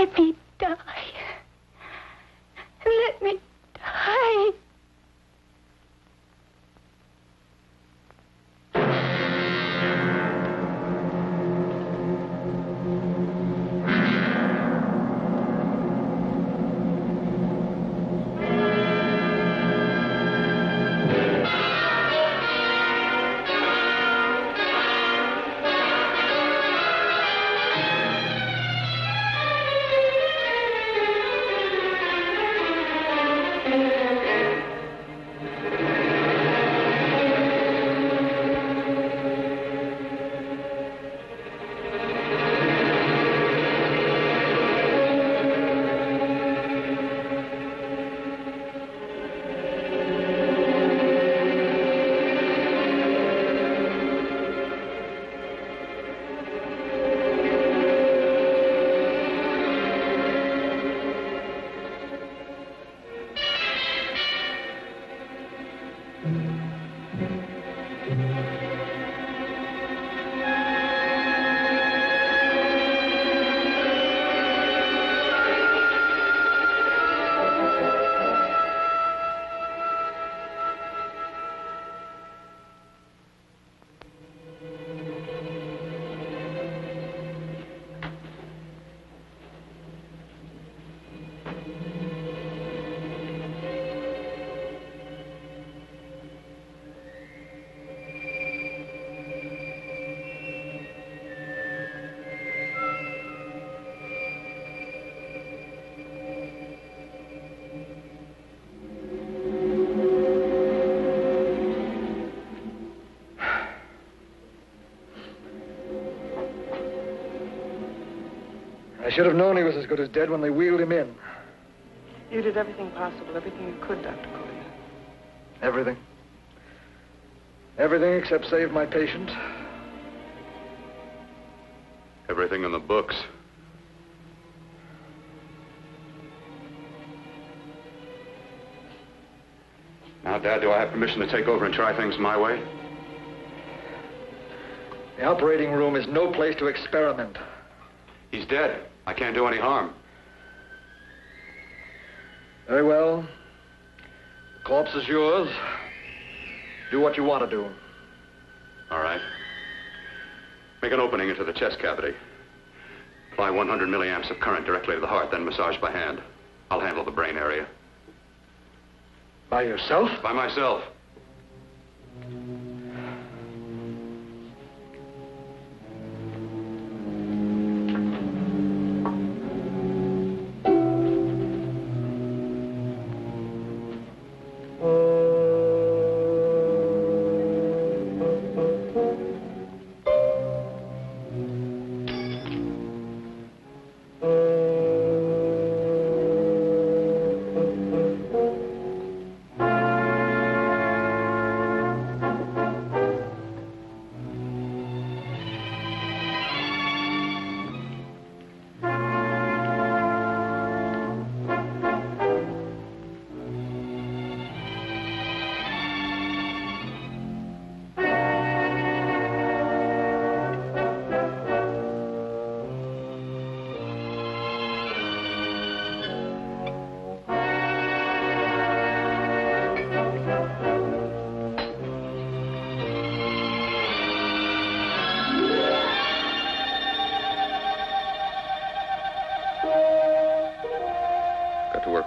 Let me die. Let me die. I should have known he was as good as dead when they wheeled him in. You did everything possible, everything you could, Dr. Queria. Everything. Everything except save my patient. Everything in the books. Now, Dad, do I have permission to take over and try things my way? The operating room is no place to experiment. He's dead. I can't do any harm. Very well. The corpse is yours. Do what you want to do. All right. Make an opening into the chest cavity. Apply 100 milliamps of current directly to the heart, then massage by hand. I'll handle the brain area. By yourself? By myself.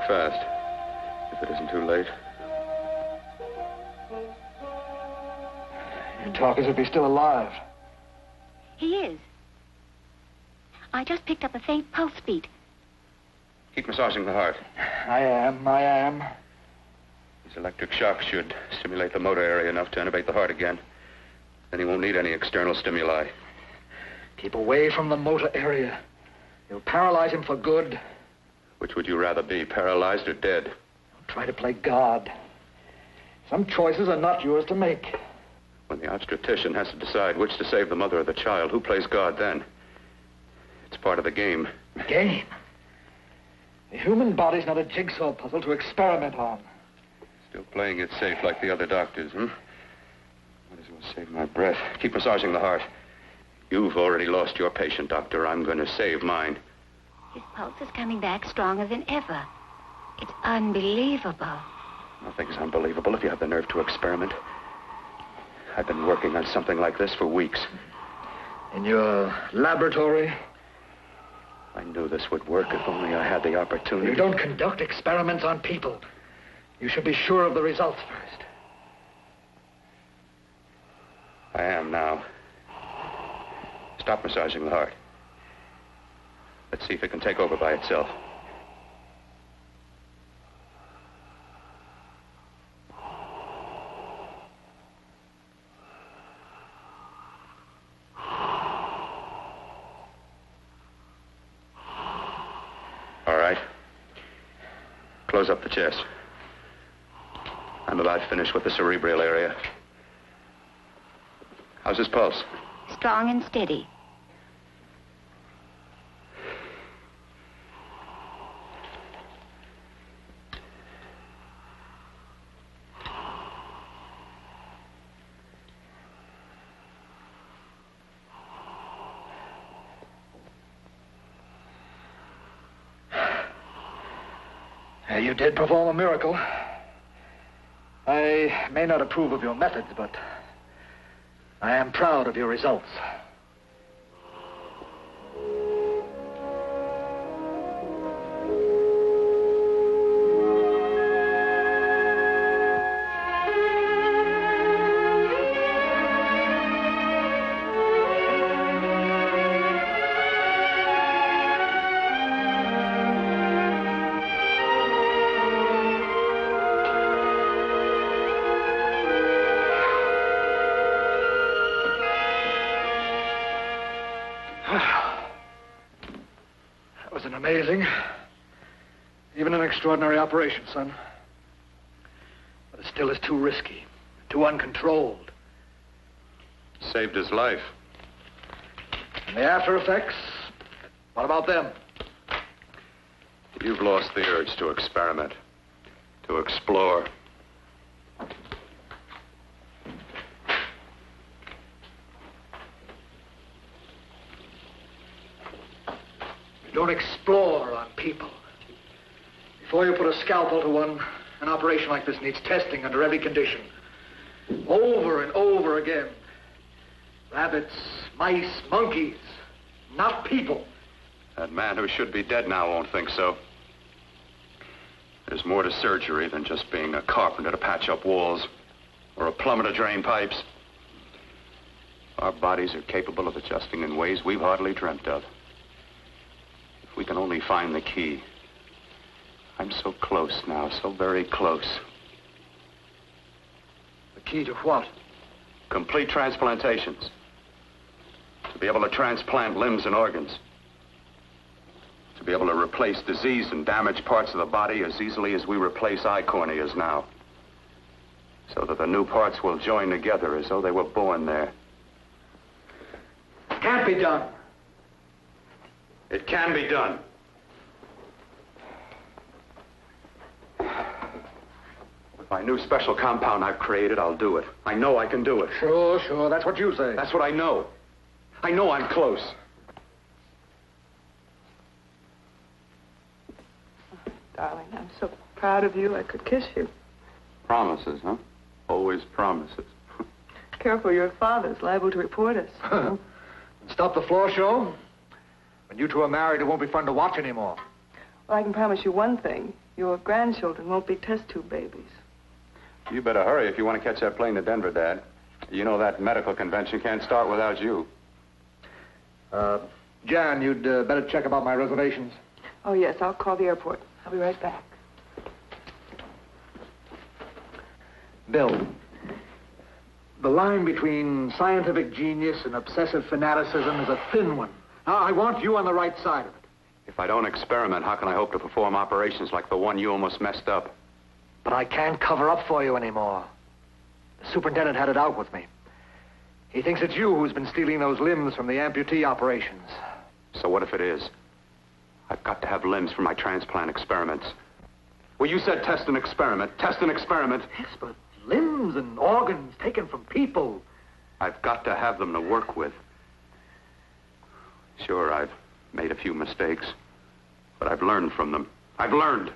Fast, if it isn't too late. You talk as if he's still alive. He is. I just picked up a faint pulse beat. Keep massaging the heart. I am. These electric shocks should stimulate the motor area enough to innervate the heart again. Then he won't need any external stimuli. Keep away from the motor area. You'll paralyze him for good. Which would you rather be, paralyzed or dead? Don't try to play God. Some choices are not yours to make. When the obstetrician has to decide which to save the mother or the child, who plays God then? It's part of the game. Game? The human body's not a jigsaw puzzle to experiment on. Still playing it safe like the other doctors, hmm? Might as well save my breath. Keep massaging the heart. You've already lost your patient, Doctor. I'm going to save mine. His pulse is coming back stronger than ever. It's unbelievable. Nothing's unbelievable if you have the nerve to experiment. I've been working on something like this for weeks. In your laboratory? I knew this would work if only I had the opportunity. You don't conduct experiments on people. You should be sure of the results first. I am now. Stop massaging the heart. Let's see if it can take over by itself. All right. Close up the chest. I'm about finished with the cerebral area. How's his pulse? Strong and steady. You did perform a miracle. I may not approve of your methods, but I am proud of your results. Amazing. Even an extraordinary operation, son. But it still is too risky, too uncontrolled. Saved his life. And the after effects? What about them? You've lost the urge to experiment, to explore. Don't explore on people. Before you put a scalpel to one, an operation like this needs testing under every condition. Over and over again. Rabbits, mice, monkeys, not people. That man who should be dead now won't think so. There's more to surgery than just being a carpenter to patch up walls or a plumber to drain pipes. Our bodies are capable of adjusting in ways we've hardly dreamt of. If we can only find the key. I'm so close now, so very close. The key to what? Complete transplantations. To be able to transplant limbs and organs. To be able to replace diseased and damaged parts of the body as easily as we replace eye corneas now. So that the new parts will join together as though they were born there. Can't be done. It can be done. With my new special compound I've created, I'll do it. I know I can do it. Sure. That's what you say. That's what I know. I know I'm close. Darling, I'm so proud of you, I could kiss you. Promises, huh? Always promises. Careful, your father's liable to report us. Stop the floor show. When you two are married, it won't be fun to watch anymore. Well, I can promise you one thing. Your grandchildren won't be test tube babies. You better hurry if you want to catch that plane to Denver, Dad. You know that medical convention can't start without you. Jan, you'd better check about my reservations. Oh, yes, I'll call the airport. I'll be right back. Bill, the line between scientific genius and obsessive fanaticism is a thin one. Now, I want you on the right side of it. If I don't experiment, how can I hope to perform operations like the one you almost messed up? But I can't cover up for you anymore. The superintendent had it out with me. He thinks it's you who's been stealing those limbs from the amputee operations. So what if it is? I've got to have limbs for my transplant experiments. Well, you said test and experiment. Test and experiment. Yes, but limbs and organs taken from people. I've got to have them to work with. Sure, I've made a few mistakes. But I've learned from them. I've learned.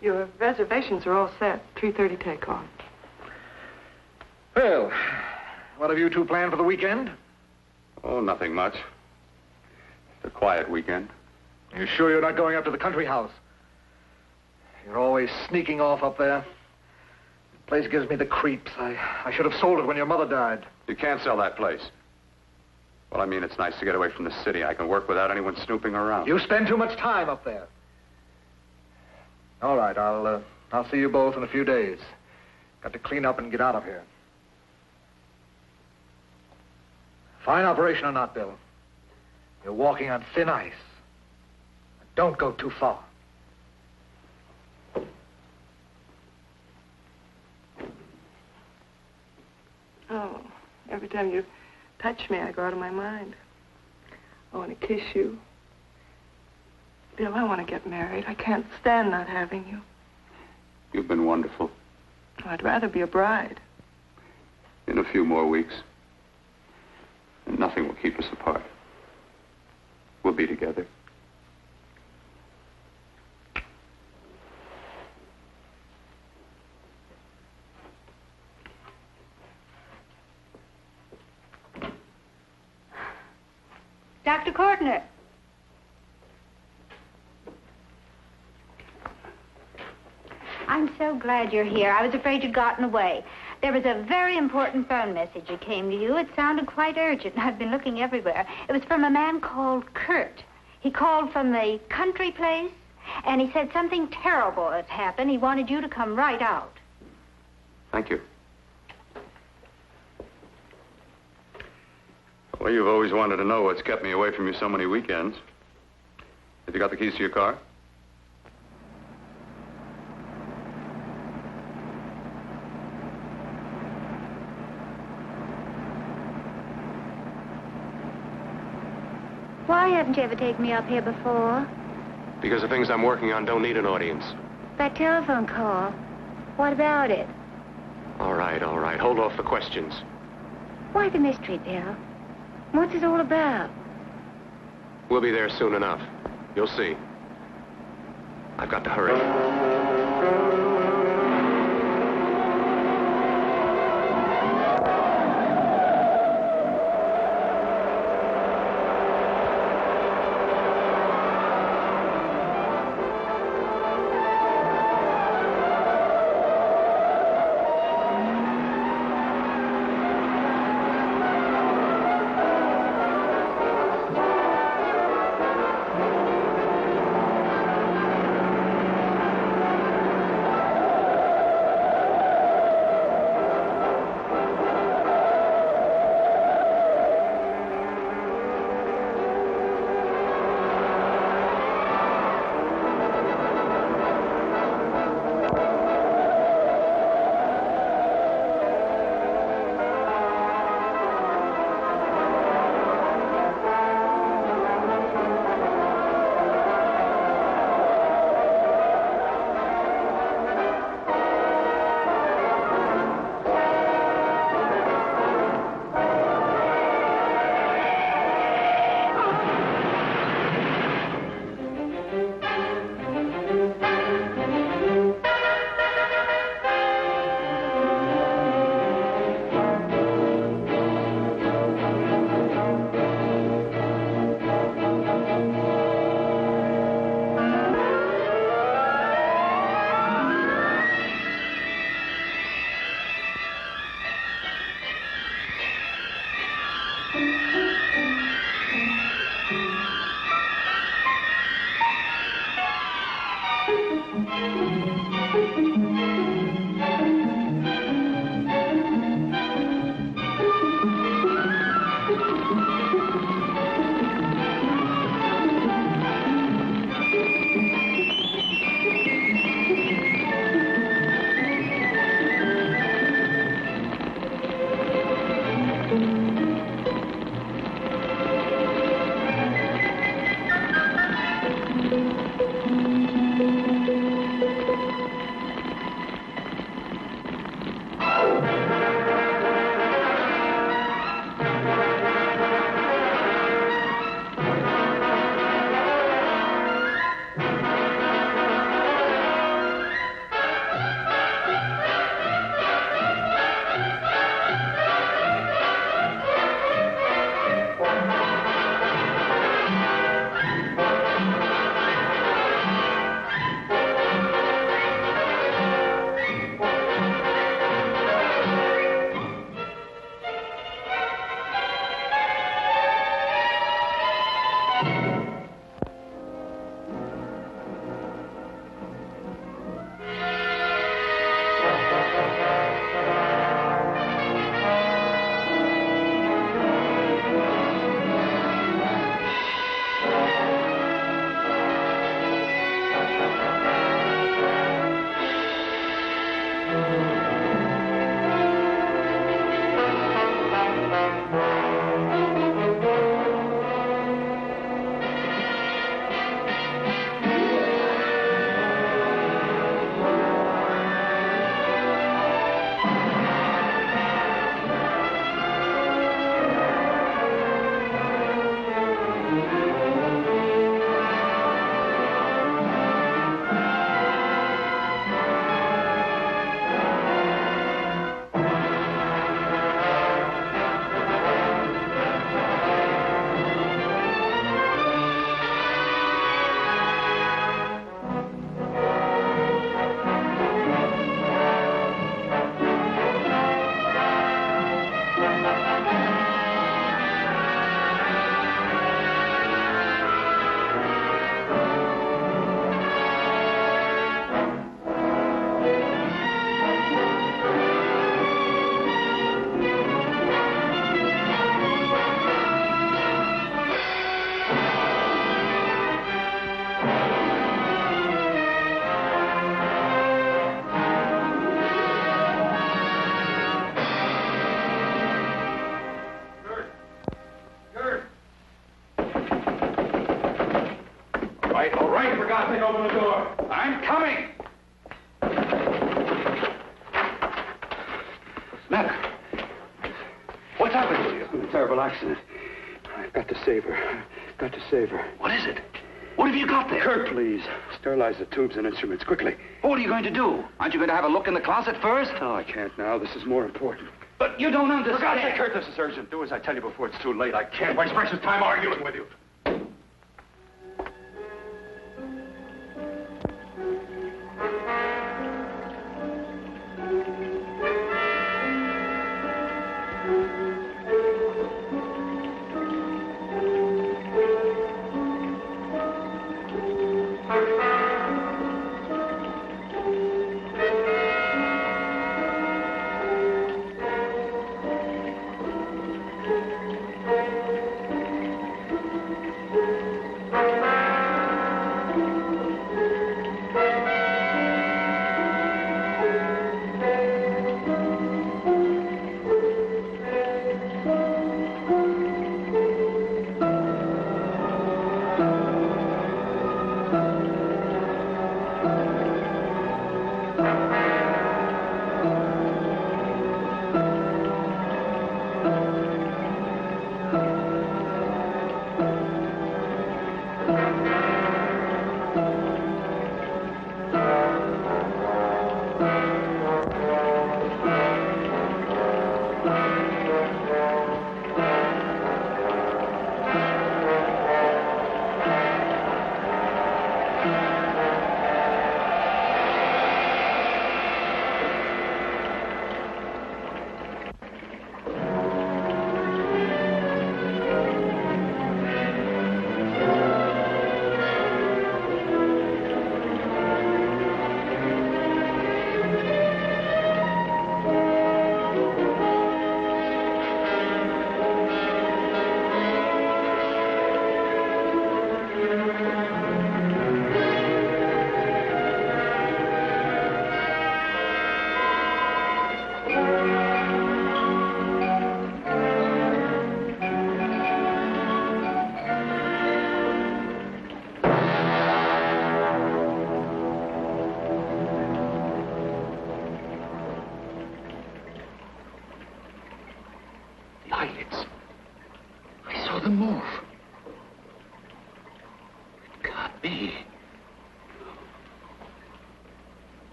Your reservations are all set. 3:30 takeoff. Well, what have you two planned for the weekend? Oh, nothing much. It's a quiet weekend. You sure you're not going up to the country house? You're always sneaking off up there. The place gives me the creeps. I should have sold it when your mother died. You can't sell that place. Well, I mean, it's nice to get away from the city. I can work without anyone snooping around. You spend too much time up there. All right, I'll see you both in a few days. Got to clean up and get out of here. Fine operation or not, Bill. You're walking on thin ice. Don't go too far. Oh, every time you touch me, I go out of my mind. I want to kiss you. Bill, I want to get married. I can't stand not having you. You've been wonderful. I'd rather be a bride. In a few more weeks. And nothing will keep us apart. We'll be together. Dr. Cortner. I'm so glad you're here. I was afraid you'd gotten away. There was a very important phone message that came to you. It sounded quite urgent. I've been looking everywhere. It was from a man called Kurt. He called from the country place, and he said something terrible has happened. He wanted you to come right out. Thank you. Well, you've always wanted to know what's kept me away from you so many weekends. Have you got the keys to your car? Why haven't you ever taken me up here before? Because the things I'm working on don't need an audience. That telephone call. What about it? All right, all right. Hold off the questions. Why the mystery, Bill? What's it all about? We'll be there soon enough. You'll see. I've got to hurry. right, for God's sake, open the door. I'm coming. What's the matter? What's happened to you? A terrible accident. I've got to save her. Got to save her. What is it? What have you got there? Kurt, please. Sterilize the tubes and instruments quickly. What are you going to do? Aren't you going to have a look in the closet first? No, I can't now. This is more important. But you don't understand. For God's sake, Kurt, this is urgent. Do as I tell you before it's too late. I can't waste precious time arguing with you.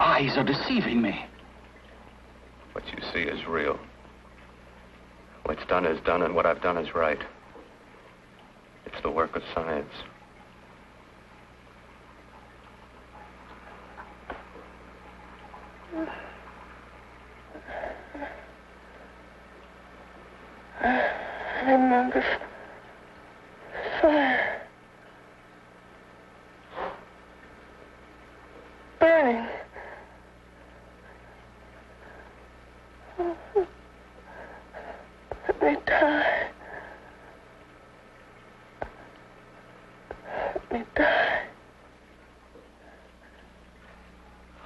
Eyes are deceiving me. What you see is real. What's done is done, and what I've done is right. It's the work of science. I remember fire. Burning. Let me die. Let me die.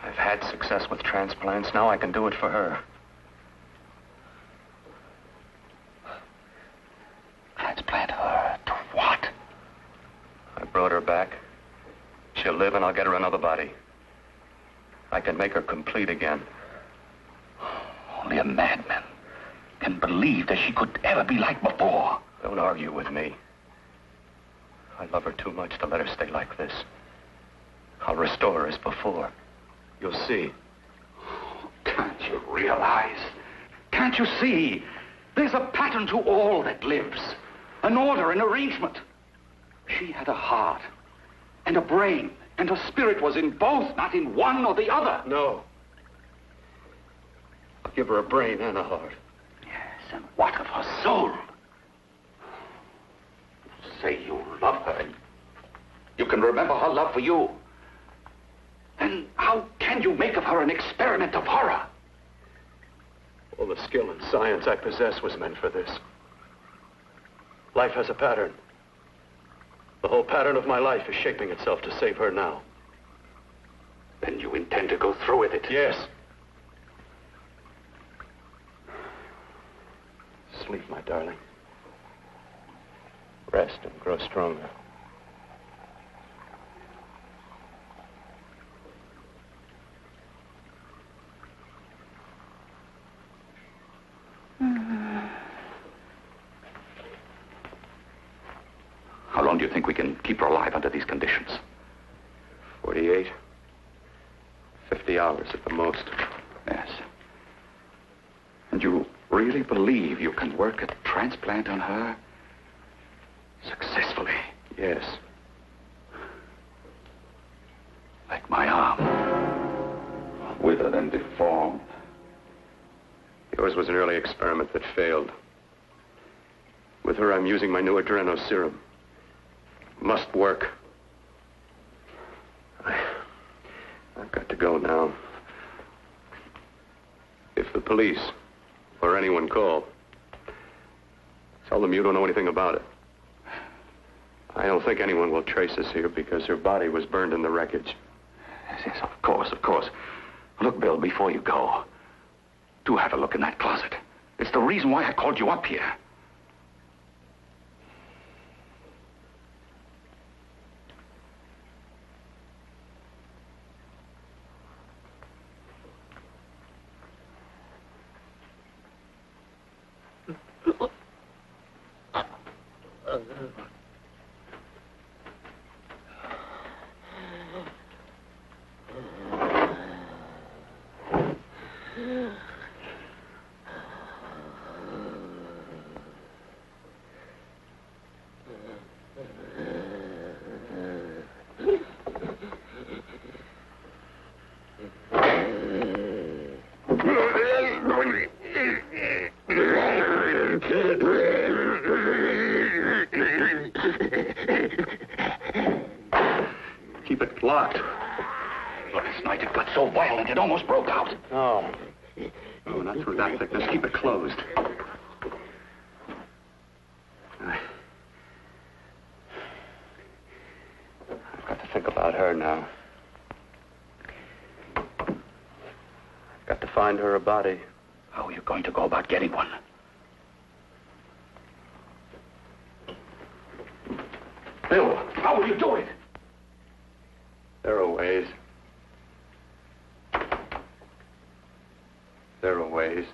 I've had success with transplants. Now I can do it for her. Transplant her to what? I brought her back. She'll live, and I'll get her another body. I can make her complete again. Only a madman can believe that she could ever be like before. Don't argue with me. I love her too much to let her stay like this. I'll restore her as before. You'll see. Can't you realize? Can't you see? There's a pattern to all that lives. An order, an arrangement. She had a heart and a brain, and her spirit was in both, not in one or the other. No. I'll give her a brain and a heart. Yes, and what of her soul? Say you love her, and you can remember her love for you. Then how can you make of her an experiment of horror? All the skill and science I possess was meant for this. Life has a pattern. The whole pattern of my life is shaping itself to save her now. Then you intend to go through with it? Yes. Sleep, my darling. Rest and grow stronger. How long do you think we can keep her alive under these conditions? 48. 50 hours at the most. Yes. And you really believe you can work a transplant on her successfully? Yes. Like my arm. Withered and deformed. Yours was an early experiment that failed. With her, I'm using my new adreno serum. Must work. I've got to go now. If the police or anyone call, tell them you don't know anything about it. I don't think anyone will trace us here because her body was burned in the wreckage. Yes, of course, of course. Look, Bill, before you go, do have a look in that closet. It's the reason why I called you up here. Keep it locked. Last night it got so violent it almost broke out. Oh. Oh, not through that thickness. Keep it closed. I've got to think about her now. I've got to find her a body. How are you going to go about getting one? Bill, how will you do it? There are ways. There are ways.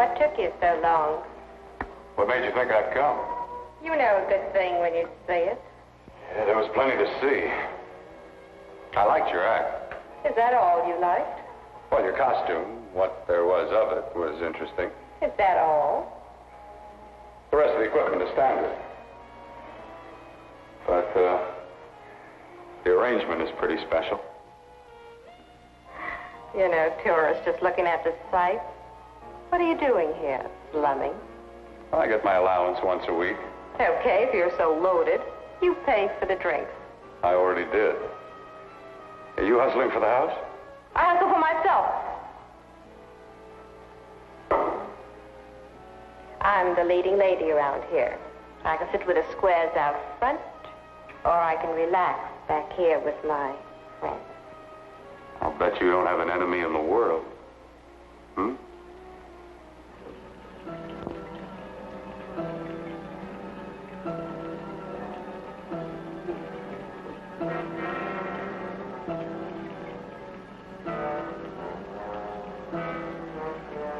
What took you so long? What made you think I'd come? You know a good thing when you see it. Yeah, there was plenty to see. I liked your act. Is that all you liked? Well, your costume, what there was of it, was interesting. Is that all? The rest of the equipment is standard. But, the arrangement is pretty special. You know, tourists just looking at the sights. What are you doing here, slumming? Well, I get my allowance once a week. Okay, if you're so loaded, you pay for the drinks. I already did. Are you hustling for the house? I hustle for myself. I'm the leading lady around here. I can sit with the squares out front, or I can relax back here with my friends. I'll bet you don't have an enemy in the world. Hmm?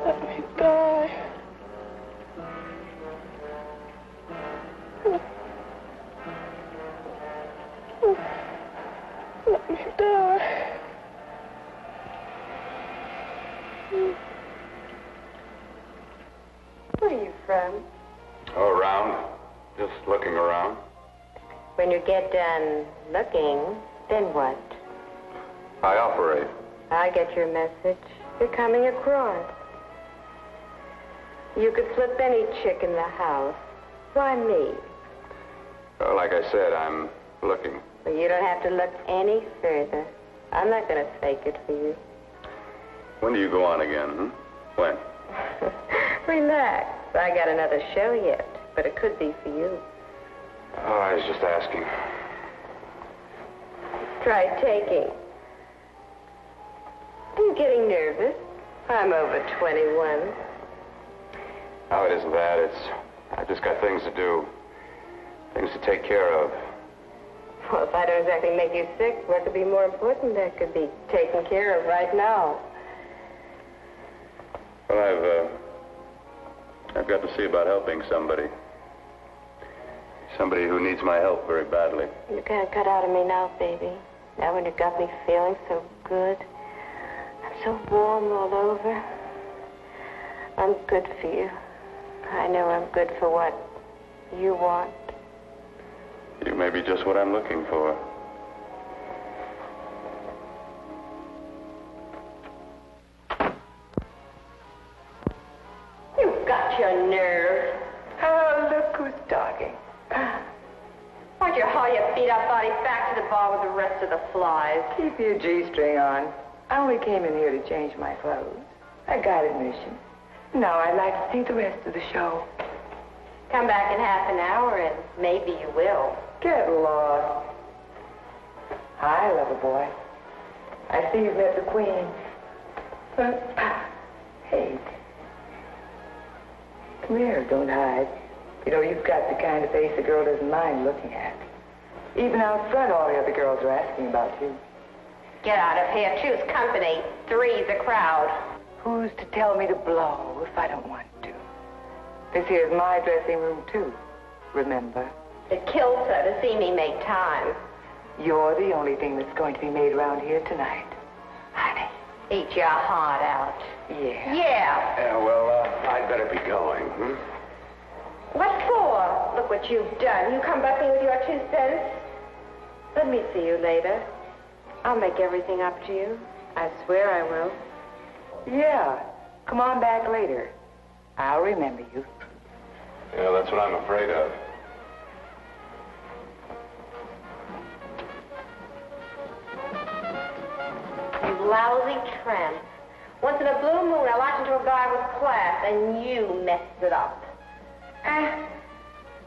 Let me die. Let me die. Where are you from? Oh, around. Just looking around. When you get done looking, then what? I operate. I get your message. You're coming across. You could flip any chick in the house. Why me? Well, like I said, I'm looking. Well, you don't have to look any further. I'm not going to fake it for you. When do you go on again, When? Relax. I got another show yet, but it could be for you. Oh, I was just asking. Try taking. Are you getting nervous? I'm over 21. No, it isn't that. I've just got things to do. Things to take care of. Well, if I don't exactly make you sick, what could be more important that could be taken care of right now? Well, I've got to see about helping somebody. Somebody who needs my help very badly. You can't cut out of me now, baby. Now when you got me feeling so good. I'm so warm all over. I'm good for you. I know I'm good for what you want. You may be just what I'm looking for. You've got your nerve. Oh, look who's talking. Why don't you haul your beat-up body back to the bar with the rest of the flies? Keep your G-string on. I only came in here to change my clothes. I got admission. Now I'd like to see the rest of the show. Come back in half an hour and maybe you will. Get lost. Hi, lover boy. I see you've met the queen. Hey. Come here, don't hide. You know, you've got the kind of face a girl doesn't mind looking at. Even out front, all the other girls are asking about you. Get out of here. Choose company. Three's a crowd. Who's to tell me to blow if I don't want to? This here's my dressing room, too. Remember? It kills her to see me make time. You're the only thing that's going to be made around here tonight. Honey. Eat your heart out. Yeah. Yeah. Yeah, well, I'd better be going, What for? Look what you've done. You come back me with your 2 cents. Let me see you later. I'll make everything up to you. I swear I will. Yeah. Come on back later. I'll remember you. Yeah, that's what I'm afraid of. You lousy tramp. Once in a blue moon, I latched into a guy with class, and you messed it up.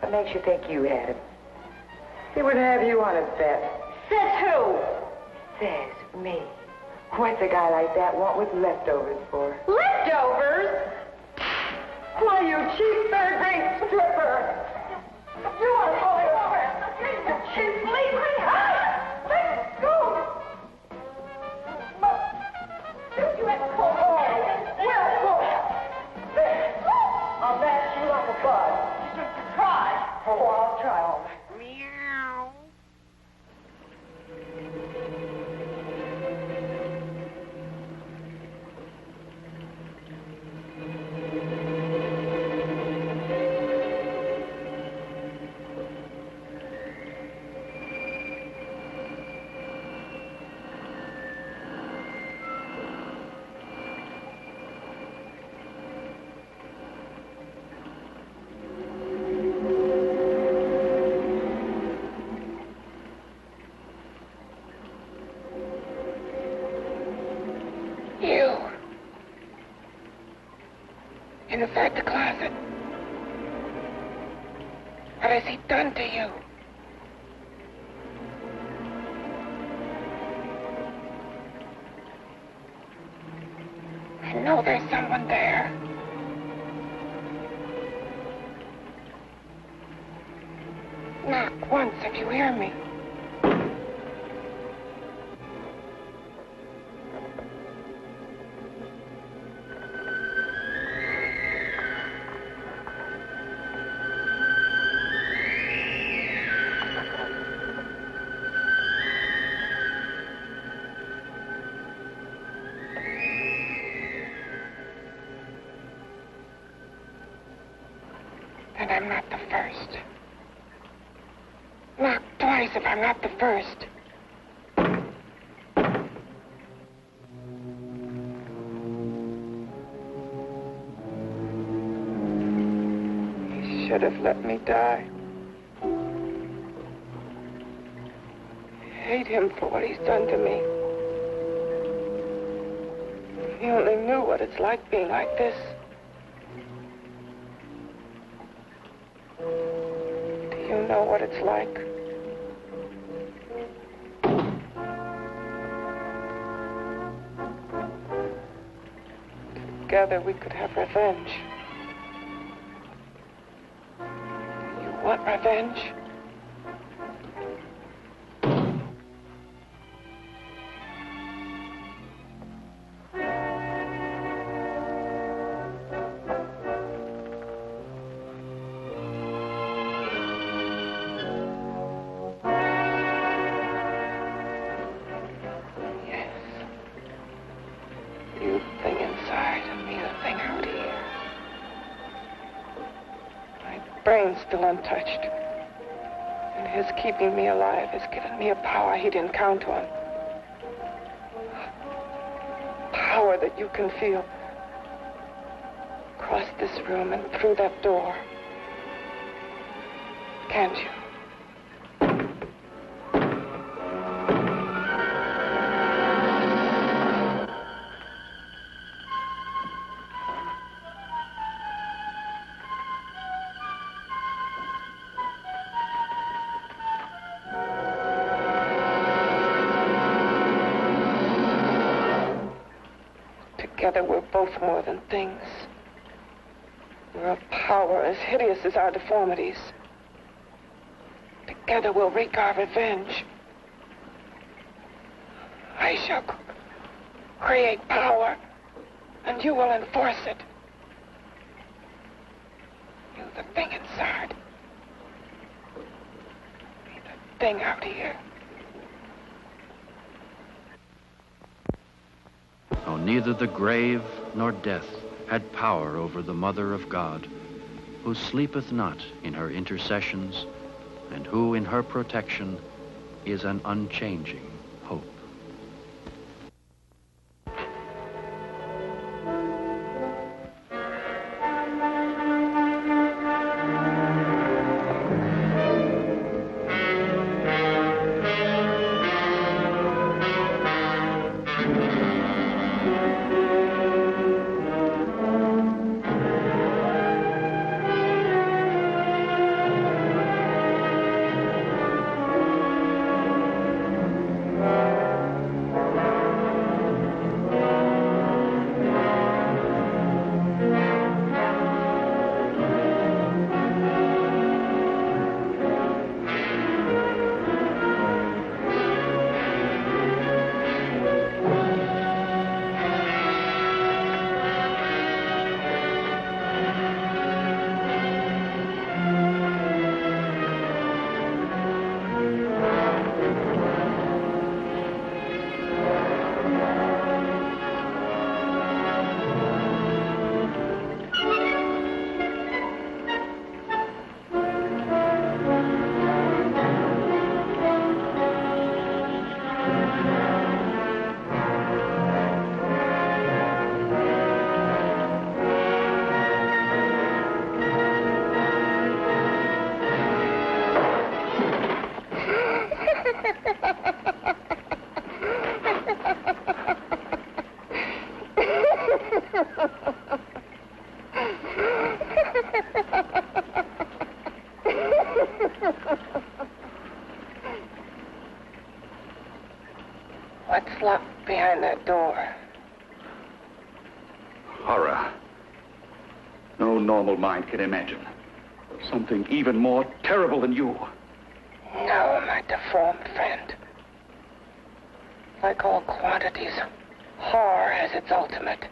What makes you think you had him? He wouldn't have you on his bet. Says who? Says me. What's a guy like that want with leftovers for? Leftovers? Why, you cheap third-rate stripper! You are falling over! She's bleeding! Let go! You had to call. Well, Inside the closet. What has he done to you? I know there's someone there. Knock once if you hear me. And I'm not the first. Knock twice if I'm not the first. He should have let me die. I hate him for what he's done to me. If he only knew what it's like being like this. You know what it's like. Together we could have revenge. You want revenge? Still untouched. And his keeping me alive has given me a power he didn't count on. Power that you can feel across this room and through that door. Can't you? Together we're both more than things. We're a power as hideous as our deformities. Together we'll wreak our revenge. I shall create power, and you will enforce it. You, the thing inside. Me, the thing out here. Oh, neither the grave nor death had power over the Mother of God, who sleepeth not in her intercessions, and who in her protection is an unchanging hope. What's locked behind that door? Horror. No normal mind can imagine. Something even more terrible than you. No, my deformed friend. Like all quantities, horror has its ultimate.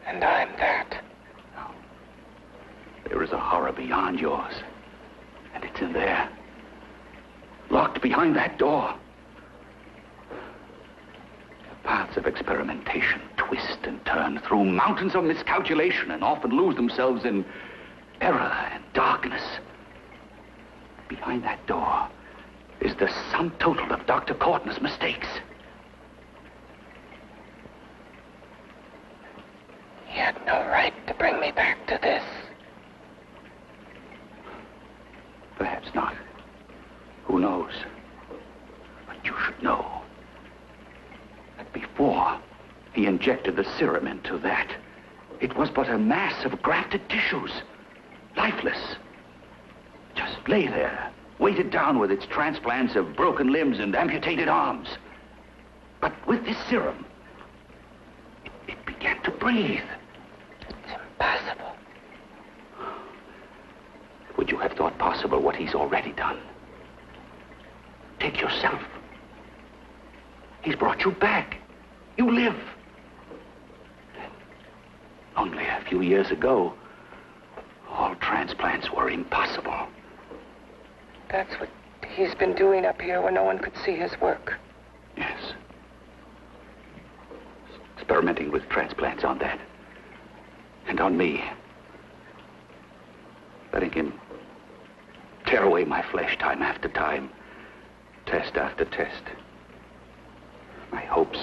And I'm that. No. There is a horror beyond yours. And it's in there. Locked behind that door. The paths of experimentation twist and turn through mountains of miscalculation and often lose themselves in error and darkness. Behind that door is the sum total of Dr. Cortner's mistakes. He had no right to bring me back to this. Perhaps not. Who knows? But you should know that before he injected the serum into that, it was but a mass of grafted tissues, lifeless. Just lay there, weighted down with its transplants of broken limbs and amputated arms. But with this serum, it began to breathe. It's impossible. Would you have thought possible what he's already done? Take yourself. He's brought you back. You live. Only a few years ago, all transplants were impossible. That's what he's been doing up here where no one could see his work. Yes. Experimenting with transplants on that. And on me. Letting him tear away my flesh time after time. Test after test. My hopes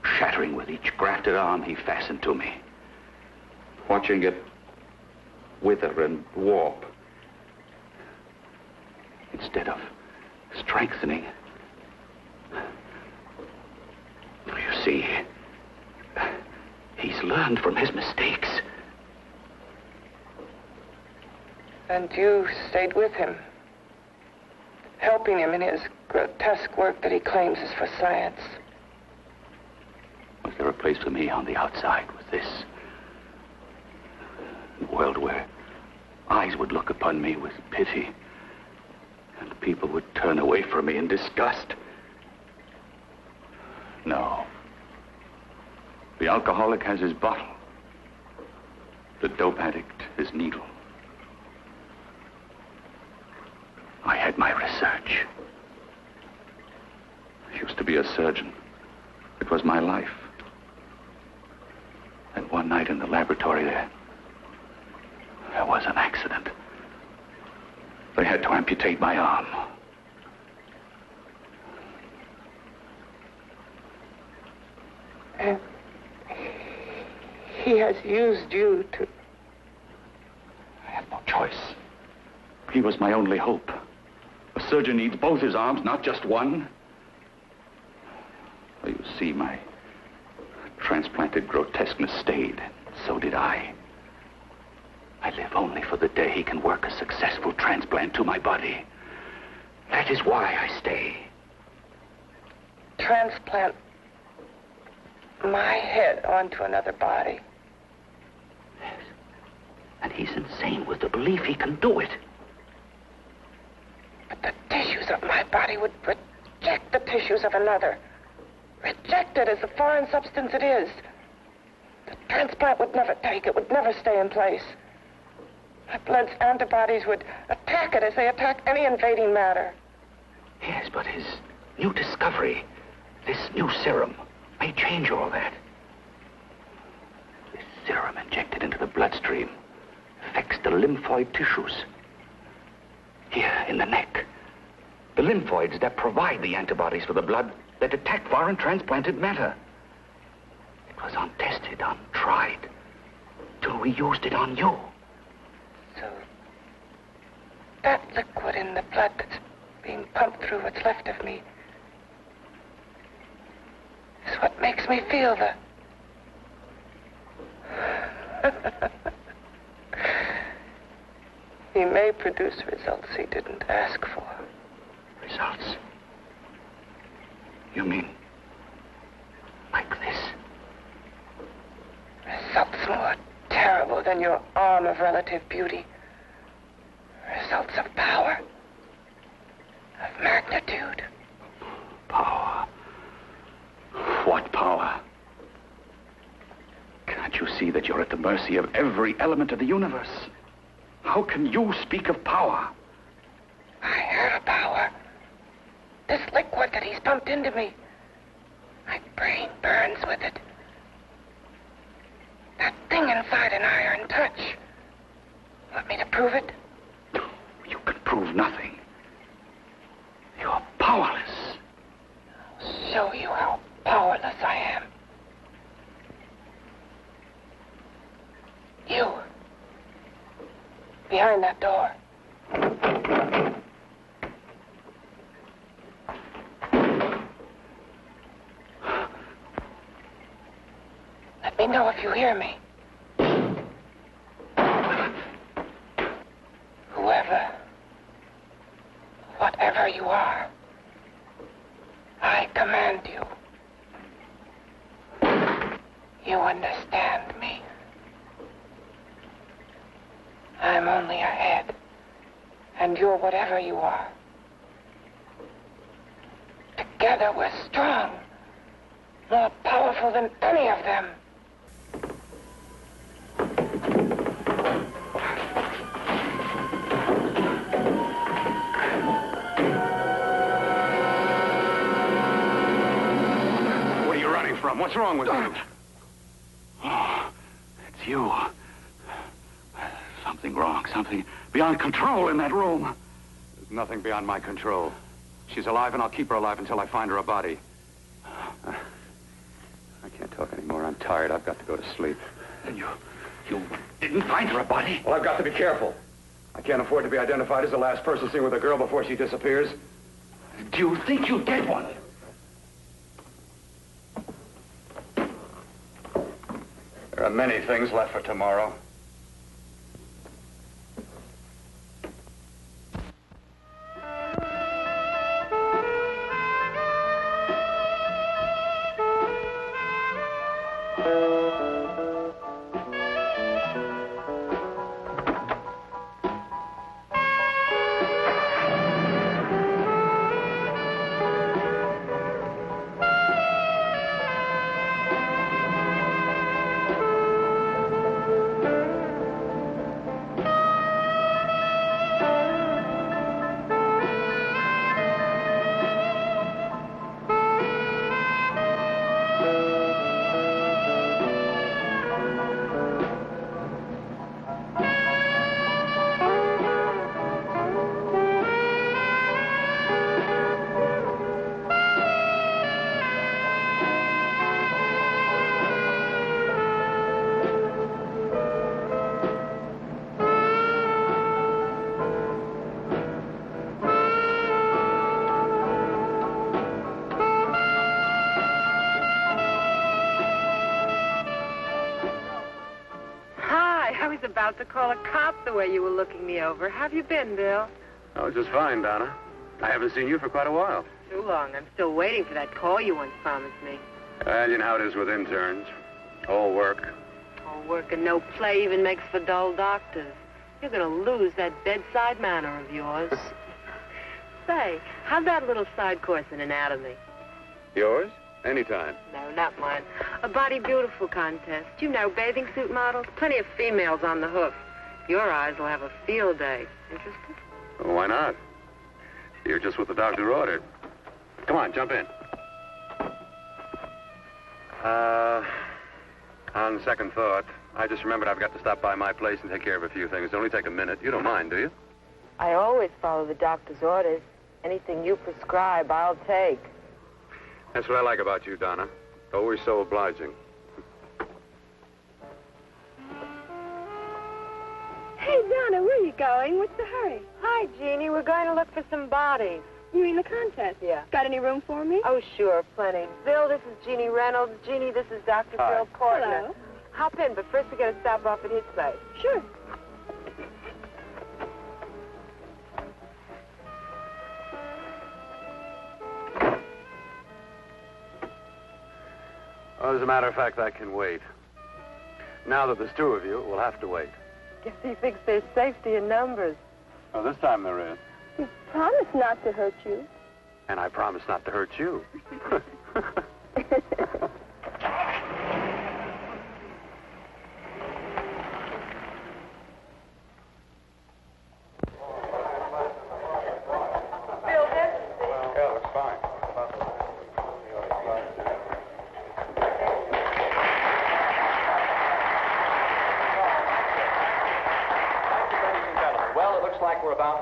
shattering with each grafted arm he fastened to me. Watching it wither and warp. Instead of strengthening. You see, he's learned from his mistakes. And you stayed with him, helping him in his grotesque work that he claims is for science. Was there a place for me on the outside with this? A world where eyes would look upon me with pity and people would turn away from me in disgust? No. The alcoholic has his bottle. The dope addict his needle. I had my research. I used to be a surgeon. It was my life. And one night in the laboratory there was an accident. They had to amputate my arm. And he has used you to... I had no choice. He was my only hope. A surgeon needs both his arms, not just one. Well, you see, my transplanted grotesqueness stayed. So did I. I live only for the day he can work a successful transplant to my body. That is why I stay. Transplant my head onto another body. Yes. And he's insane with the belief he can do it. But the tissues of my body would reject the tissues of another. Reject it as the foreign substance it is. The transplant would never take it, would never stay in place. My blood's antibodies would attack it as they attack any invading matter. Yes, but his new discovery, this new serum, may change all that. This serum injected into the bloodstream affects the lymphoid tissues. Here in the neck. The lymphoids that provide the antibodies for the blood that attack foreign transplanted matter. It was untested, untried, till we used it on you. So, that liquid in the blood that's being pumped through what's left of me is what makes me feel the... He may produce results he didn't ask for. Results? You mean than your arm of relative beauty. Results of power, of magnitude. Power. What power? Can't you see that you're at the mercy of every element of the universe? How can you speak of power? I have power. This liquid that he's pumped into me. My brain burns with it. That thing inside an iron touch. Want me to prove it? You can prove nothing. You're powerless. I'll show you how powerless I am. You. Behind that door. Let me know if you hear me. Whoever, whatever you are, I command you. You understand me. I'm only a head, and you're whatever you are. Together we're strong, more powerful than any of them. What's wrong with you? Oh, it's you. Something wrong, something beyond control in that room. There's nothing beyond my control. She's alive, and I'll keep her alive until I find her a body. I can't talk anymore. I'm tired. I've got to go to sleep. And you didn't find her a body? Well, I've got to be careful. I can't afford to be identified as the last person seen with a girl before she disappears. Do you think you get one? There are many things left for tomorrow. About to call a cop the way you were looking me over. How have you been, Bill? Oh, just fine, Donna. I haven't seen you for quite a while. Too long. I'm still waiting for that call you once promised me. Well, you know how it is with interns. All work. All work and no play even makes for dull doctors. You're going to lose that bedside manner of yours. Say, how'd that little side course in anatomy? Yours? Anytime. No, not mine. A Body Beautiful contest. You know, bathing suit models. Plenty of females on the hoof. Your eyes will have a field day. Interested? Well, why not? You're just what the doctor ordered. Come on, jump in. On second thought, I just remembered I've got to stop by my place and take care of a few things. It'll only take a minute. You don't mind, do you? I always follow the doctor's orders. Anything you prescribe, I'll take. That's what I like about you, Donna. Always so obliging. Hey, Donna, where are you going? What's the hurry? Hi, Jeannie. We're going to look for some bodies. You mean the contest? Yeah. Got any room for me? Oh, sure, plenty. Bill, this is Jeannie Reynolds. Jeannie, this is Dr. Hi. Phil Cortner. Hello. Hop in, but first we got to stop off at his place. Sure. Well, as a matter of fact, I can wait. Now that there's two of you, we'll have to wait. Guess he thinks there's safety in numbers. Well, this time there is. You promised not to hurt you. And I promise not to hurt you.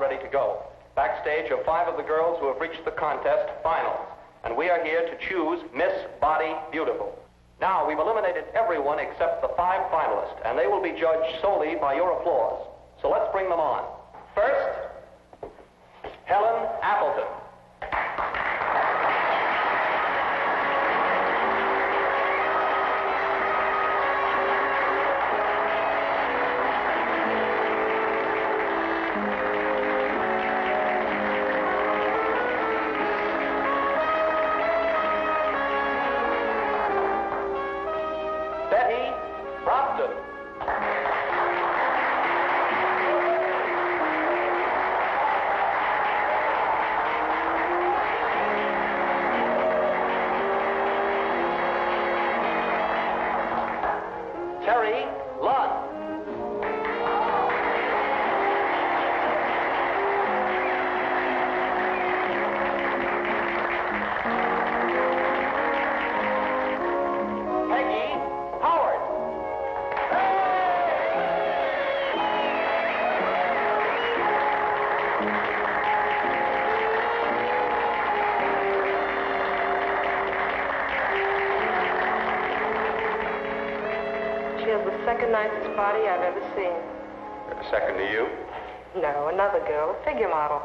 Ready to go. Backstage are 5 of the girls who have reached the contest finals, and we are here to choose Miss Body Beautiful. Now, we've eliminated everyone except the 5 finalists, and they will be judged solely by your applause. So let's bring them on. First, Helen Appleton. Nicest body I've ever seen. Second to you? No, another girl, a figure model.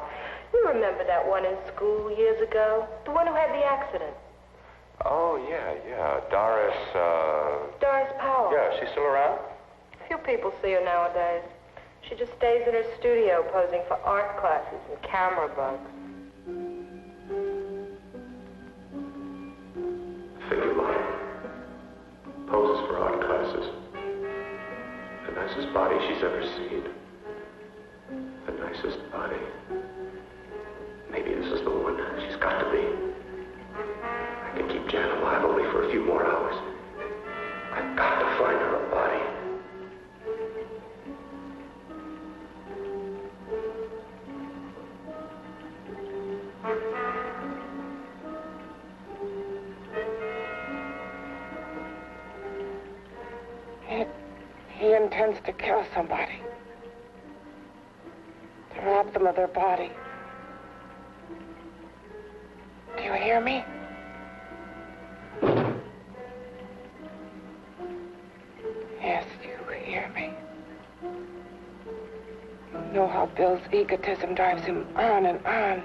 You remember that one in school years ago? The one who had the accident. Oh, yeah. Doris, Doris Powell. Yeah, she's still around? Few people see her nowadays. She just stays in her studio posing for art classes and camera bugs. Figure model. Poses for art classes. The nicest body she's ever seen. The nicest body. Maybe this is the one. She's got to be. I can keep Jan alive only for a few more hours. I've got to find her a body. He intends to kill somebody. To rob them of their body. Do you hear me? Yes, you hear me. You know how Bill's egotism drives him on and on.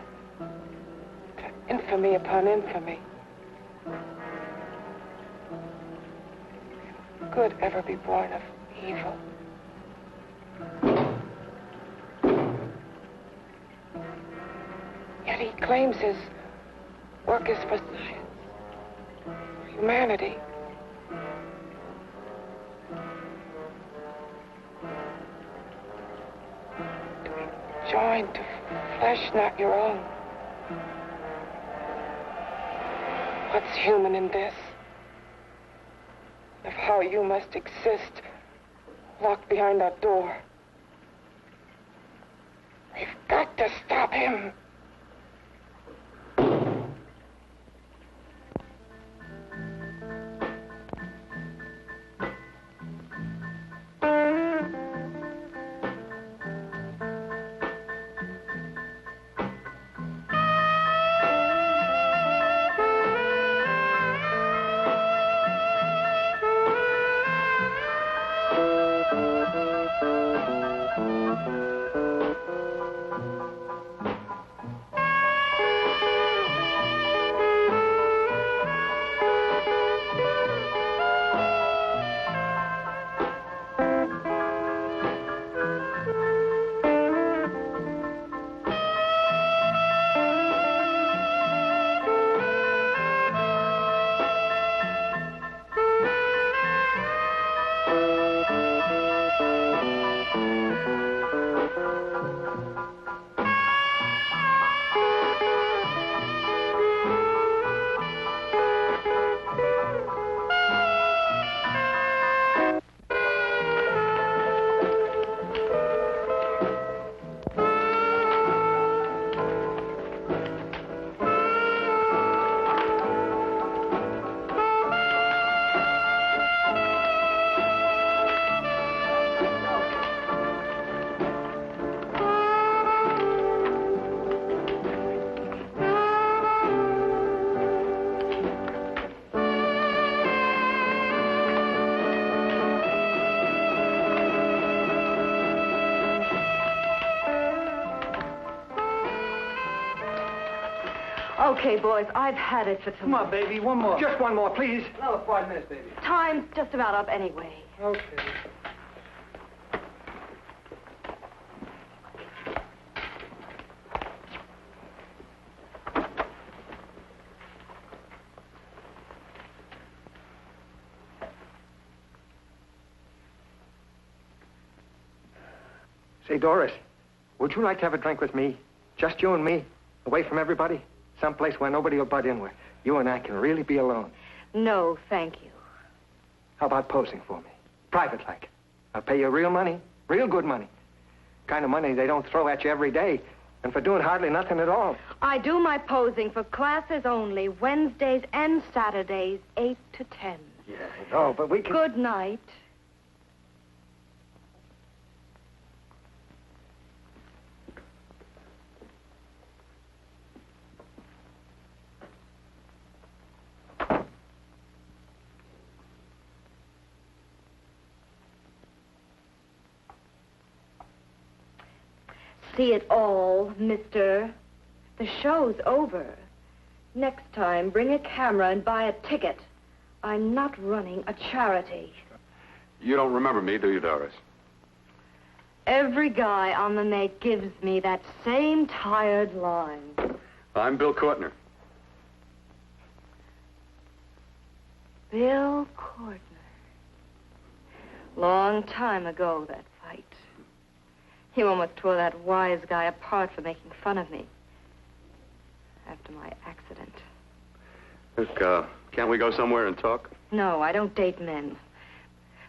To infamy upon infamy. Can good ever be born of evil? Yet he claims his work is for science, for humanity. To be joined to flesh not your own. What's human in this? Of how you must exist locked behind that door. We've got to stop him. Okay, boys, I've had it for tonight. Come on, baby, one more. Just one more, please. Another 5 minutes, baby. Time's just about up anyway. Okay. Say, Doris, would you like to have a drink with me? Just you and me, away from everybody? Someplace where nobody will butt in, where you and I can really be alone. No, thank you. How about posing for me? Private-like. I'll pay you real money, real good money. Kind of money they don't throw at you every day, and for doing hardly nothing at all. I do my posing for classes only, Wednesdays and Saturdays, 8 to 10. Yeah, I know, but we can... Good night. See it all, mister. The show's over. Next time, bring a camera and buy a ticket. I'm not running a charity. You don't remember me, do you, Doris? Every guy on the make gives me that same tired line. I'm Bill Cortner. Bill Cortner. Long time ago, that fight. You almost tore that wise guy apart for making fun of me. After my accident. Look, can't we go somewhere and talk? No, I don't date men.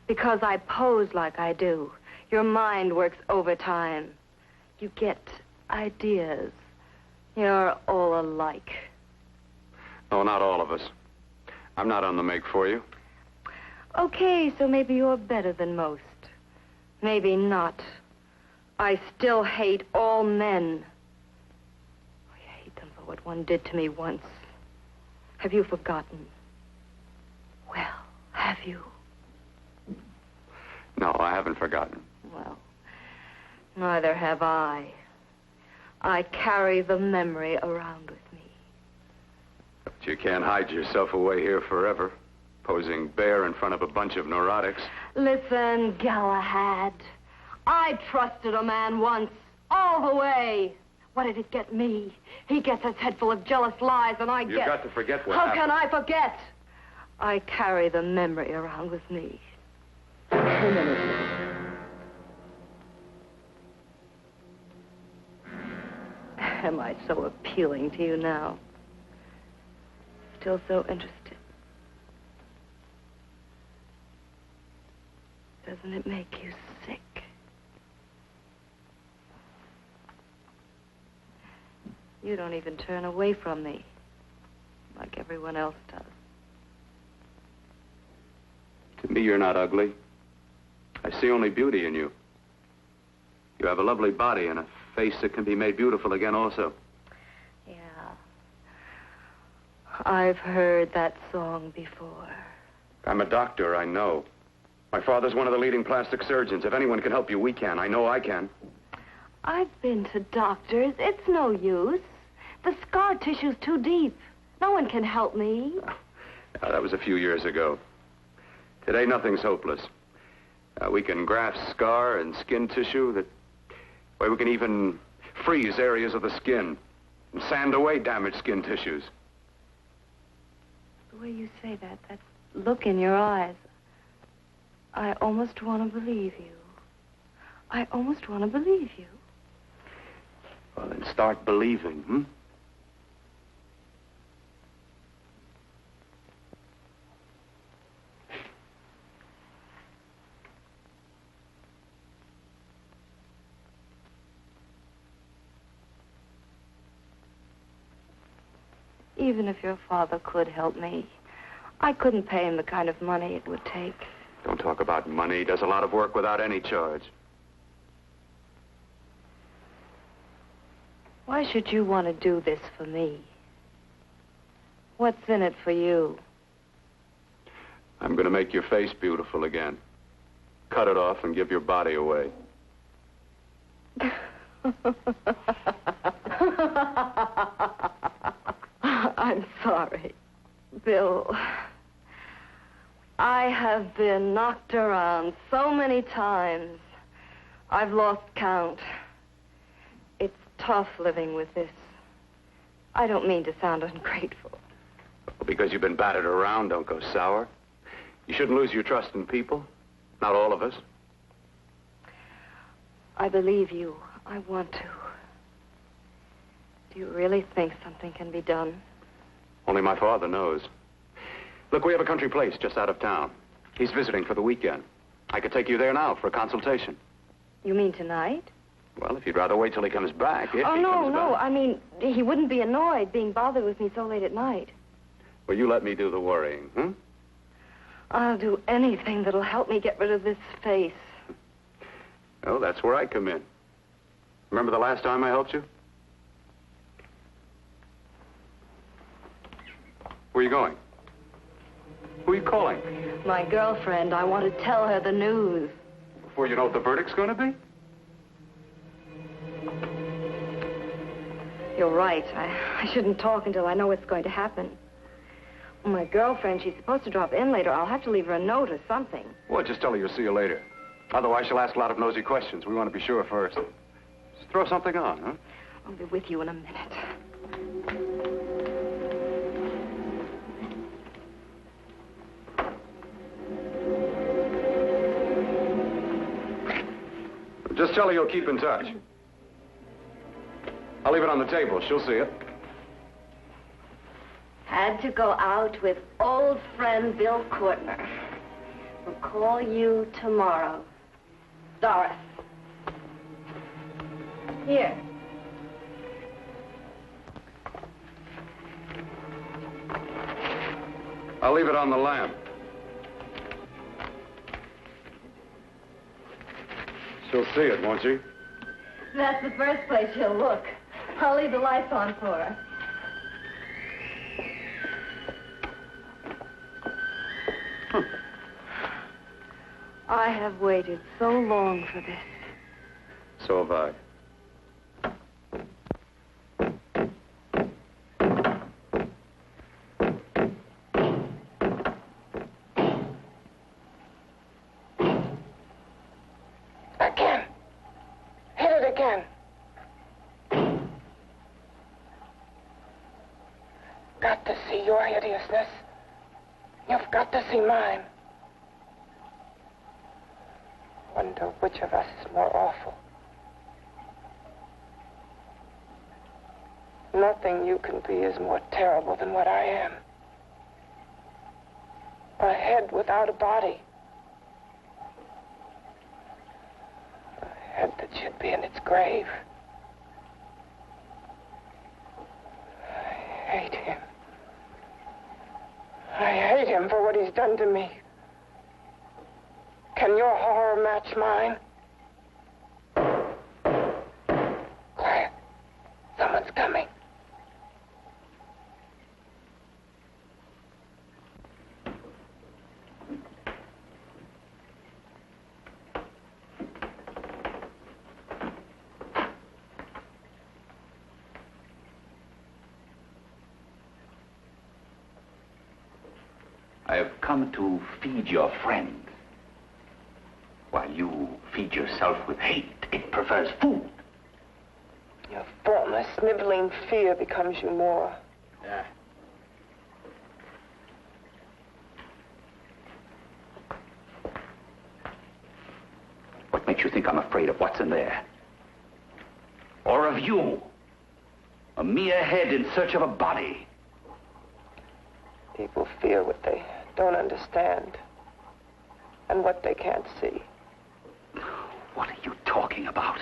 Because I pose like I do. Your mind works overtime. You get ideas. You're all alike. Oh, not all of us. I'm not on the make for you. Okay, so maybe you're better than most. Maybe not. I still hate all men. I hate them for what one did to me once. Have you forgotten? Well, have you? No, I haven't forgotten. Well, neither have I. I carry the memory around with me. But you can't hide yourself away here forever, posing bare in front of a bunch of neurotics. Listen, Galahad. I trusted a man once, all the way. What did it get me? He gets his head full of jealous lies, and I get... You've got to forget what How happened. can I forget? I carry the memory around with me. 2 minutes. Am I so appealing to you now? Still so interested? Doesn't it make you sick? You don't even turn away from me, like everyone else does. To me, you're not ugly. I see only beauty in you. You have a lovely body and a face that can be made beautiful again also. Yeah. I've heard that song before. I'm a doctor, I know. My father's one of the leading plastic surgeons. If anyone can help you, we can. I know I can. I've been to doctors. It's no use. The scar tissue's too deep. No one can help me. That was a few years ago. Today, nothing's hopeless. We can graft scar and skin tissue that... Well, we can even freeze areas of the skin and sand away damaged skin tissues. The way you say that look in your eyes, I almost want to believe you. I almost want to believe you. Well, then start believing, hmm? Even if your father could help me, I couldn't pay him the kind of money it would take. Don't talk about money. He does a lot of work without any charge. Why should you want to do this for me? What's in it for you? I'm going to make your face beautiful again. Cut it off and give your body away. I'm sorry. Bill, I have been knocked around so many times. I've lost count. It's tough living with this. I don't mean to sound ungrateful. Well, because you've been battered around, don't go sour. You shouldn't lose your trust in people. Not all of us. I believe you. I want to. Do you really think something can be done? Only my father knows. Look, we have a country place just out of town. He's visiting for the weekend. I could take you there now for a consultation. You mean tonight? Well, if you'd rather wait till he comes back, if he no, comes back. I mean, he wouldn't be annoyed being bothered with me so late at night. Well, you let me do the worrying, hmm? I'll do anything that'll help me get rid of this face. Oh, that's where I come in. Remember the last time I helped you? Where are you going? Who are you calling? My girlfriend. I want to tell her the news. Before you know what the verdict's going to be? You're right. I shouldn't talk until I know what's going to happen. My girlfriend, she's supposed to drop in later. I'll have to leave her a note or something. Well, just tell her you'll see you later. Otherwise, she'll ask a lot of nosy questions. We want to be sure first. Just throw something on, huh? I'll be with you in a minute. Just tell her you'll keep in touch. I'll leave it on the table. She'll see it. Had to go out with old friend Bill Cortner. We'll call you tomorrow. Doris. Here. I'll leave it on the lamp. She'll see it, won't she? That's the first place she'll look. I'll leave the lights on for her. I have waited so long for this. So have I. Again. Hit it again. Got to see your hideousness. You've got to see mine. Wonder which of us is more awful. Nothing you can be is more terrible than what I am. A head without a body. A head that should be in its grave. I hate him. I hate him for what he's done to me. Can your horror match mine? Quiet. Someone's coming. I have come to feed your friend. While you feed yourself with hate, it prefers food. Your formless, sniveling fear becomes you more. Yeah. What makes you think I'm afraid of what's in there? Or of you? A mere head in search of a body. People fear what they don't understand and what they can't see. What are you talking about?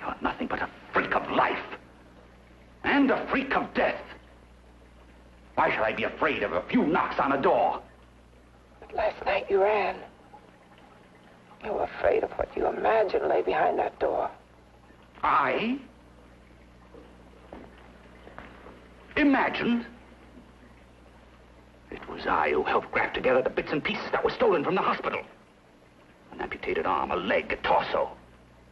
You're nothing but a freak of life. And a freak of death. Why should I be afraid of a few knocks on a door? But last night you ran. You were afraid of what you imagined lay behind that door. I? Imagined? It was I who helped graft together the bits and pieces that were stolen from the hospital. An amputated arm, a leg, a torso.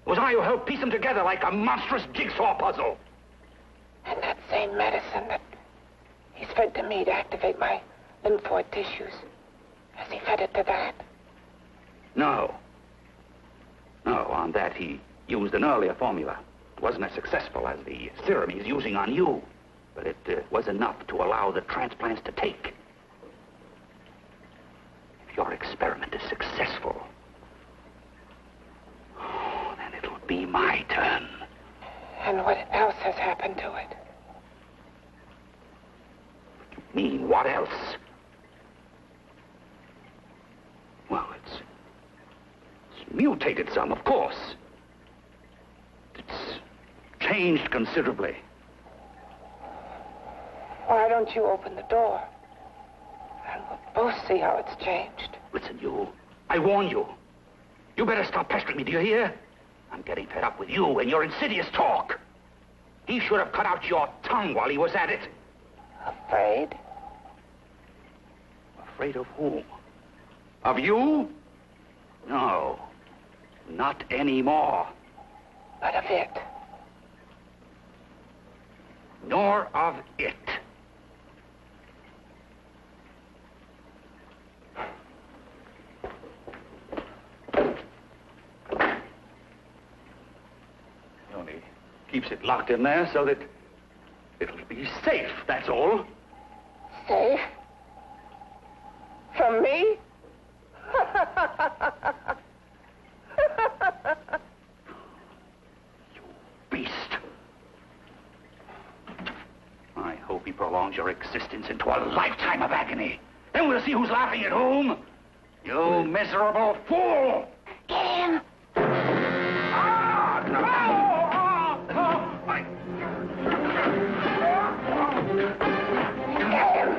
It was I who helped piece them together like a monstrous jigsaw puzzle. And that same same medicine that he's fed to me to activate my lymphoid tissues. Has he fed it to that? No. No, on that he used an earlier formula. It wasn't as successful as the serum he's using on you, but it was enough to allow the transplants to take. If your experiment is successful, then it'll be my turn. And what else has happened to it? You mean, what else? Well, it's mutated some, of course. It's changed considerably. Why don't you open the door? And we'll both see how it's changed. Listen, you. I warn you. You better stop pestering me, do you hear? I'm getting fed up with you and your insidious talk. He should have cut out your tongue while he was at it. Afraid? Afraid of whom? Of you? No. Not anymore. But of it. Nor of it. He only keeps it locked in there so that it'll be safe, that's all. Safe? From me? You beast. I hope he prolongs your existence into a lifetime of agony. Then we'll see who's laughing at whom. You miserable fool! Get him! Ah, no! Get him!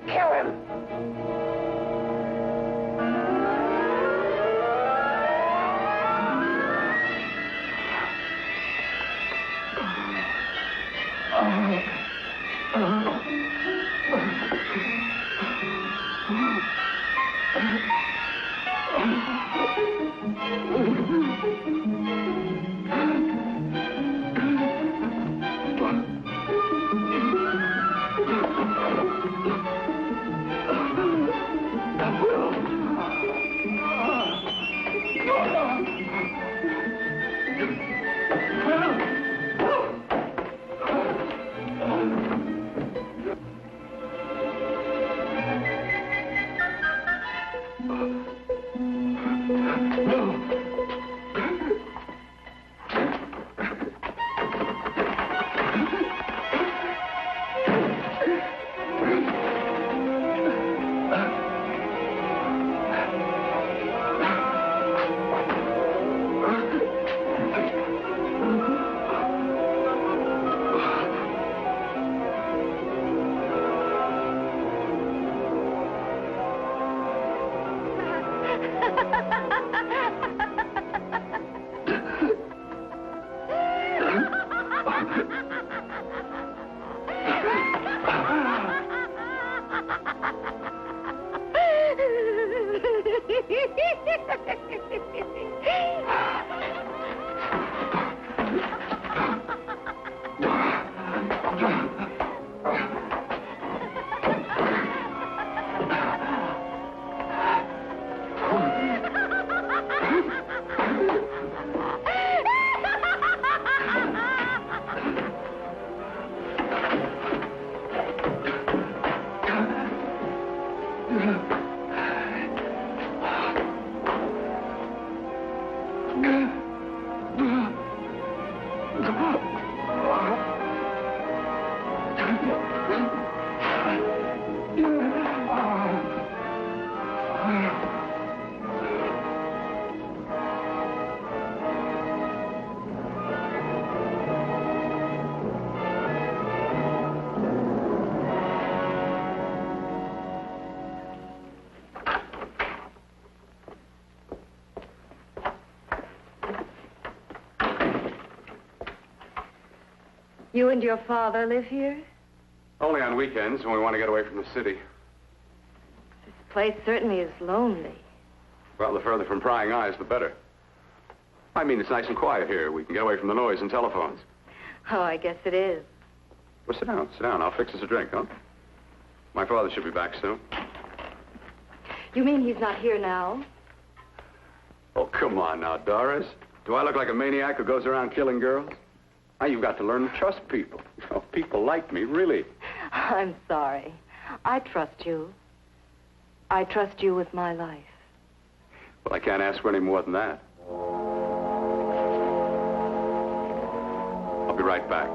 Kill him! You and your father live here? Only on weekends when we want to get away from the city. This place certainly is lonely. Well, the further from prying eyes, the better. I mean, it's nice and quiet here. We can get away from the noise and telephones. Oh, I guess it is. Well, sit down. Sit down. I'll fix us a drink, huh? My father should be back soon. You mean he's not here now? Oh, come on now, Doris. Do I look like a maniac who goes around killing girls? Now, you've got to learn to trust people. You know, people like me, really. I'm sorry. I trust you. I trust you with my life. Well, I can't ask for any more than that. I'll be right back.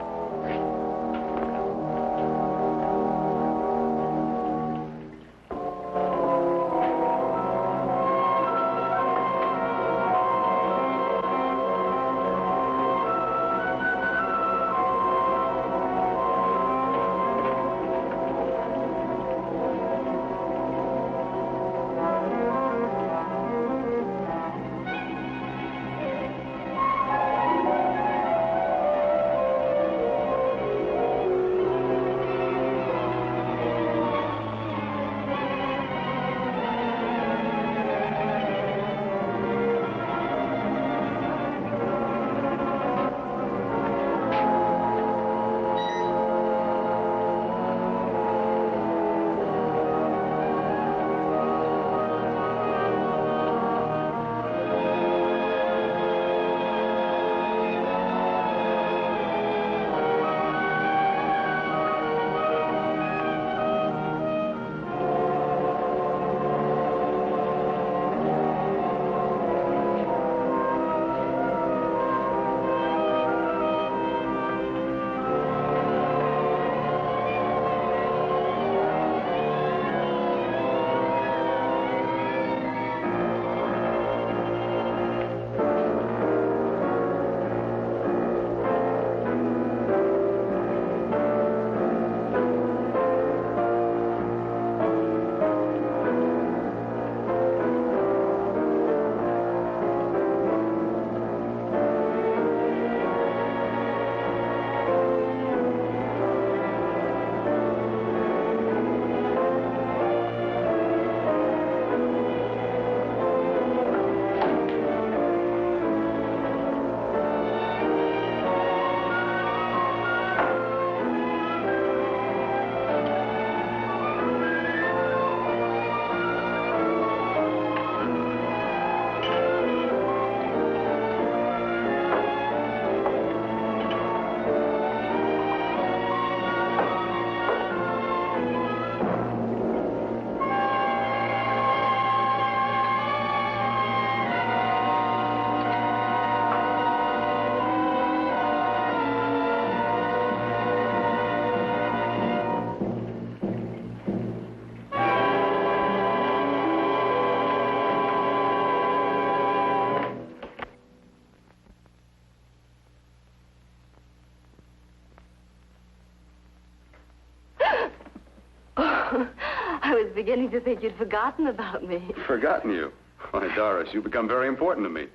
I was beginning to think you'd forgotten about me. Forgotten you? Why, Doris, you've become very important to me.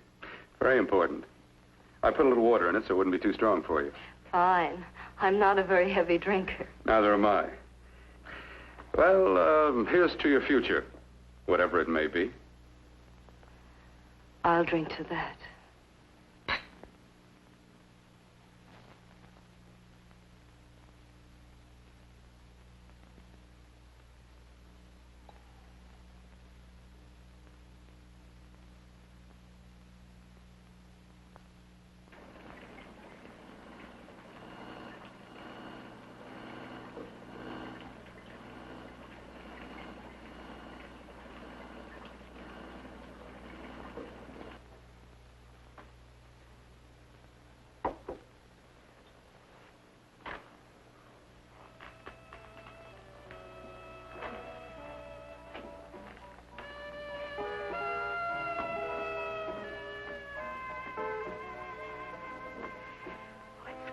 Very important. I put a little water in it so it wouldn't be too strong for you. Fine. I'm not a very heavy drinker. Neither am I. Well, here's to your future, whatever it may be. I'll drink to that.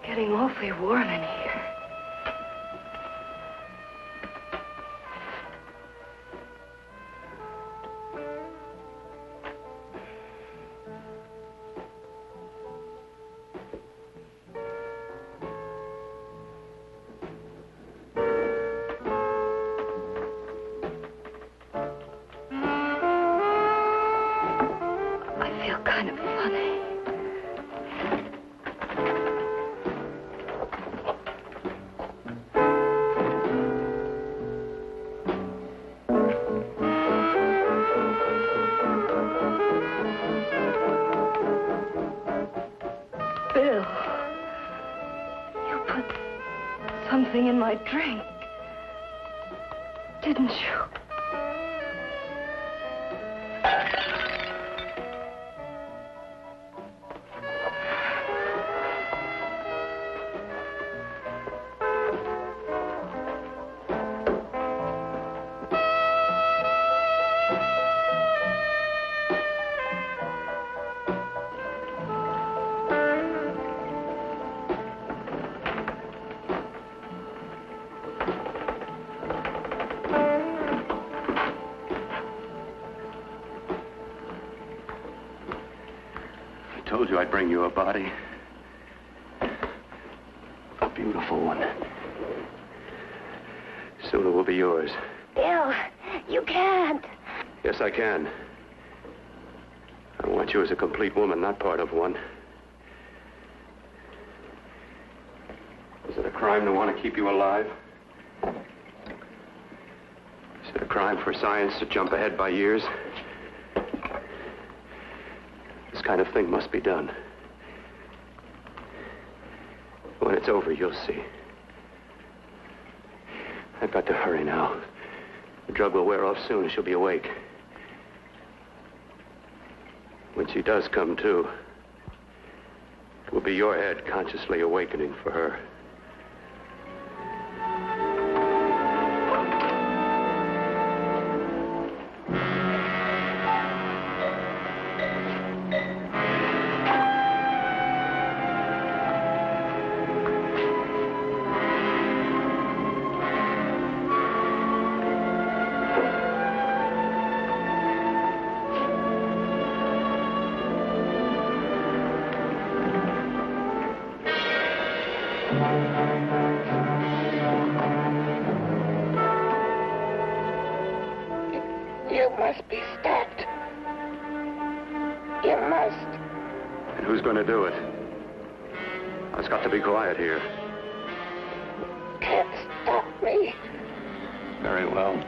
Getting awfully warm in here. something in my drink. Didn't you? I told you I'd bring you a body. A beautiful one. Soon it will be yours. Bill, you can't. Yes, I can. I want you as a complete woman, not part of one. Is it a crime to want to keep you alive? Is it a crime for science to jump ahead by years? This kind of thing must be done. When it's over, you'll see. I've got to hurry now. The drug will wear off soon and she'll be awake. When she does come to, it will be your head consciously awakening for her. You must be stopped. You must. And who's going to do it? It's got to be quiet here. Can't stop me. Very well.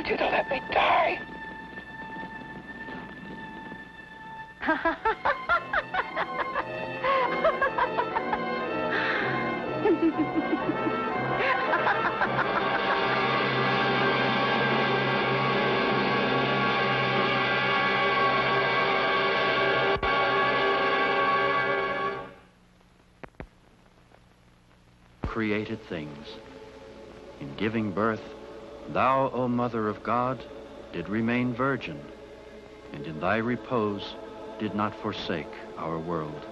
want you to let me die. Created things. In giving birth, thou, O Mother of God, did remain virgin, and in thy repose did not forsake our world.